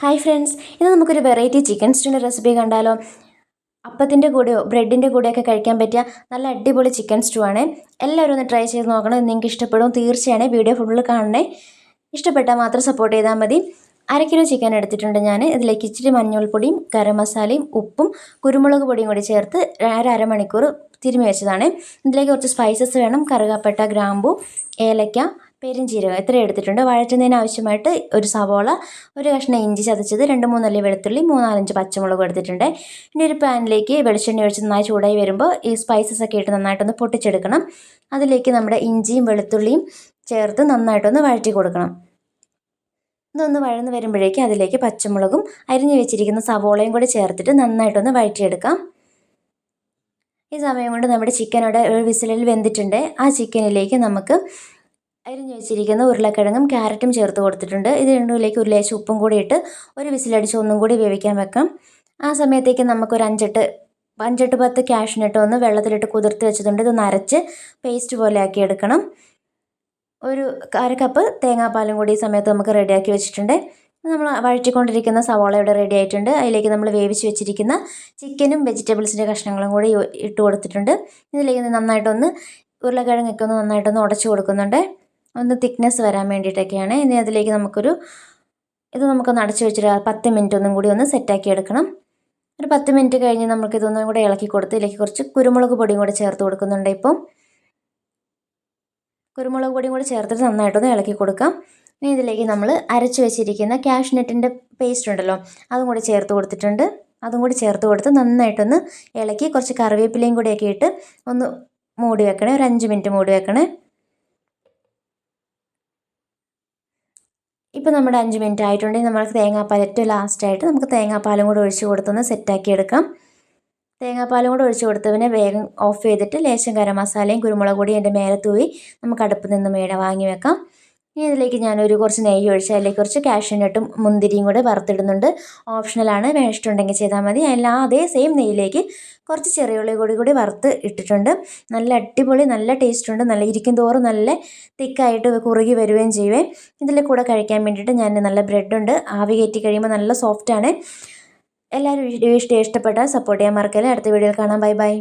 Hi friends, ഇന്ന് നമുക്കൊരു variety chicken സ്റ്റൂവിൻ്റെ recipe കണ്ടാലോ. അപ്പത്തിൻ്റെ കൂടെയോ ബ്രെഡിൻ്റെ കൂടെയൊക്കെ കഴിക്കാൻ പറ്റിയ നല്ല അടിപൊളി ചിക്കൻ സ്റ്റൂ ആണ്. എല്ലാവരും ഒന്ന് ട്രൈ ചെയ്ത് നോക്കണം. നിങ്ങൾക്ക് ഇഷ്ടപ്പെടും തീർച്ചയാണ്. വീഡിയോ ഫുള്ള് കാണണേ. ഇഷ്ടപ്പെട്ടാൽ മാത്രം സപ്പോർട്ട് ചെയ്താൽ മതി. 1/2 കിലോ ചിക്കൻ എടുത്തിട്ടുണ്ട് ഞാൻ. ഇതിലേക്ക് ഇച്ചിരി മഞ്ഞൾപ്പൊടിയും ഗരം മസാലയും ഉപ്പും കുരുമുളക് പൊടിയും കൂടി ചേർത്ത് അരമണിക്കൂർ തിരുമ്മി വെച്ചതാണ്. ഇതിലേക്ക് കുറച്ച് സ്പൈസസ് വേണം. കറുകപ്പട്ട, ഗ്രാമ്പു, ഏലക്ക, പെരുംജീരകം ഇത്രയും എടുത്തിട്ടുണ്ട്. വഴറ്റുന്നതിന് ആവശ്യമായിട്ട് ഒരു സവോള, ഒരു കഷ്ണം ഇഞ്ചി ചതച്ചത്, 2-3 അല്ലി വെളുത്തുള്ളി, 3-4 പച്ചമുളക് എടുത്തിട്ടുണ്ട്. ഇനി ഒരു പാനിലേക്ക് വെളിച്ചെണ്ണ ഒഴിച്ച് നന്നായി ചൂടായി വരുമ്പോൾ ഈ സ്പൈസസ് ഒക്കെ ഇട്ട് നന്നായിട്ടൊന്ന് പൊട്ടിച്ചെടുക്കണം. അതിലേക്ക് നമ്മുടെ ഇഞ്ചിയും വെളുത്തുള്ളിയും ചേർത്ത് നന്നായിട്ടൊന്ന് വഴറ്റി കൊടുക്കണം. ഇതൊന്ന് വഴന്ന് വരുമ്പോഴേക്കും അതിലേക്ക് പച്ചമുളകും അരിഞ്ഞു വെച്ചിരിക്കുന്ന സവോളയും കൂടി ചേർത്തിട്ട് നന്നായിട്ടൊന്ന് വഴറ്റിയെടുക്കാം. ഈ സമയം കൊണ്ട് നമ്മുടെ ചിക്കനോടെ ഒരു വിസിലിൽ വെന്തിട്ടുണ്ട്. ആ ചിക്കനിലേക്ക് നമുക്ക് അരിഞ്ഞു വെച്ചിരിക്കുന്ന ഉരുളക്കിഴങ്ങും ക്യാരറ്റും ചേർത്ത് കൊടുത്തിട്ടുണ്ട്. ഇത് രണ്ടിലേക്ക് ഒരു ലേശം ഉപ്പും കൂടി ഇട്ട് ഒരു വിസിലടിച്ച് ഒന്നും കൂടി വേവിക്കാൻ വെക്കാം. ആ സമയത്തേക്ക് നമുക്കൊരു 5-10 കാഷ്നട്ട് ഒന്ന് വെള്ളത്തിലിട്ട് കുതിർത്ത് വെച്ചതുണ്ട്. ഇതൊന്ന് അരച്ച് പേസ്റ്റ് പോലെ ആക്കി എടുക്കണം. ഒരു 1/2 കപ്പ് തേങ്ങാപ്പാലും കൂടി ഈ സമയത്ത് നമുക്ക് റെഡിയാക്കി വെച്ചിട്ടുണ്ട്. നമ്മൾ വഴറ്റിക്കൊണ്ടിരിക്കുന്ന സവാള ഇവിടെ റെഡി ആയിട്ടുണ്ട്. അതിലേക്ക് നമ്മൾ വേവിച്ച് വെച്ചിരിക്കുന്ന ചിക്കനും വെജിറ്റബിൾസിൻ്റെ കഷ്ണങ്ങളും കൂടി ഇട്ട് കൊടുത്തിട്ടുണ്ട്. ഇതിലേക്ക് നന്നായിട്ടൊന്ന് ഉരുളക്കിഴങ്ങൊക്കെ ഒന്ന് നന്നായിട്ടൊന്ന് ഉടച്ചു കൊടുക്കുന്നുണ്ട്. ഒന്ന് തിക്നെസ് വരാൻ വേണ്ടിയിട്ടൊക്കെയാണ്. ഇനി അതിലേക്ക് ഇത് നമുക്കൊന്ന് അടച്ചു വെച്ചിട്ട് 10 മിനിറ്റ് ഒന്നും കൂടി ഒന്ന് സെറ്റാക്കി എടുക്കണം. ഒരു 10 മിനിറ്റ് കഴിഞ്ഞ് നമുക്കിതൊന്നും കൂടെ ഇളക്കി കൊടുത്ത് ഇതിലേക്ക് കുറച്ച് കുരുമുളക് പൊടിയും കൂടി ചേർത്ത് കൊടുക്കുന്നുണ്ട്. ഇപ്പം കുരുമുളക് പൊടിയും കൂടി ചേർത്തിട്ട് നന്നായിട്ടൊന്ന് ഇളക്കി കൊടുക്കാം. ഇനി ഇതിലേക്ക് നമ്മൾ അരച്ച് വെച്ചിരിക്കുന്ന കാഷ്നട്ടിൻ്റെ പേസ്റ്റ് ഉണ്ടല്ലോ, അതും കൂടി ചേർത്ത് കൊടുത്തിട്ടുണ്ട്. അതും കൂടി ചേർത്ത് കൊടുത്ത് നന്നായിട്ടൊന്ന് ഇളക്കി കുറച്ച് കറിവേപ്പിലയും കൂടിയൊക്കെ ഇട്ട് ഒന്ന് മൂടി വെക്കണേ. ഒരു 5 മിനിറ്റ് മൂടി വെക്കണേ. ഇപ്പോൾ നമ്മുടെ 5 മിനിറ്റ് ആയിട്ടുണ്ടെങ്കിൽ നമുക്ക് തേങ്ങാപ്പാൽ ഏറ്റവും ലാസ്റ്റായിട്ട് നമുക്ക് തേങ്ങാപ്പാലും കൂടെ ഒഴിച്ച് കൊടുത്തൊന്ന് സെറ്റാക്കി എടുക്കാം. തേങ്ങാപ്പാലും കൂടെ ഒഴിച്ച് കൊടുത്തതിനെ വേഗം ഓഫ് ചെയ്തിട്ട് ലേശം ഗരം മസാലയും കുരുമുളക് പൊടിയും അതിൻ്റെ മേലെ തൂവി നമുക്ക് അടുപ്പിൽ നിന്ന് വാങ്ങി വെക്കാം. ഇനി ഇതിലേക്ക് ഞാനൊരു കുറച്ച് നെയ്യ് ഒഴിച്ച് അതിലേക്ക് കുറച്ച് കാഷ്യൂനട്ടും മുന്തിരിയും കൂടെ വറുത്തിടുന്നുണ്ട്. ഓപ്ഷണലാണ്, ഇഷ്ടമുണ്ടെങ്കിൽ ചെയ്താൽ മതി. അതേ സെയിം നെയ്യിലേക്ക് കുറച്ച് ചെറിയ ഉള്ളി കൂടി വറുത്ത് ഇട്ടിട്ടുണ്ട്. നല്ല അടിപൊളി നല്ല ടേസ്റ്റുണ്ട്. നല്ല ഇരിക്കും തോറും നല്ല തിക്കായിട്ട് കുറുകി വരികയും ചെയ്യുവേ. ഇതിൽ കൂടെ കഴിക്കാൻ വേണ്ടിയിട്ട് ഞാൻ നല്ല ബ്രെഡുണ്ട്. ആവി കയറ്റി കഴിയുമ്പോൾ നല്ല സോഫ്റ്റാണ്. എല്ലാവരും ഇഷ്ടപ്പെട്ടാൽ സപ്പോർട്ട് ചെയ്യാൻ മറക്കല്ലേ. അടുത്ത വീഡിയോയിൽ കാണാം. Bye bye.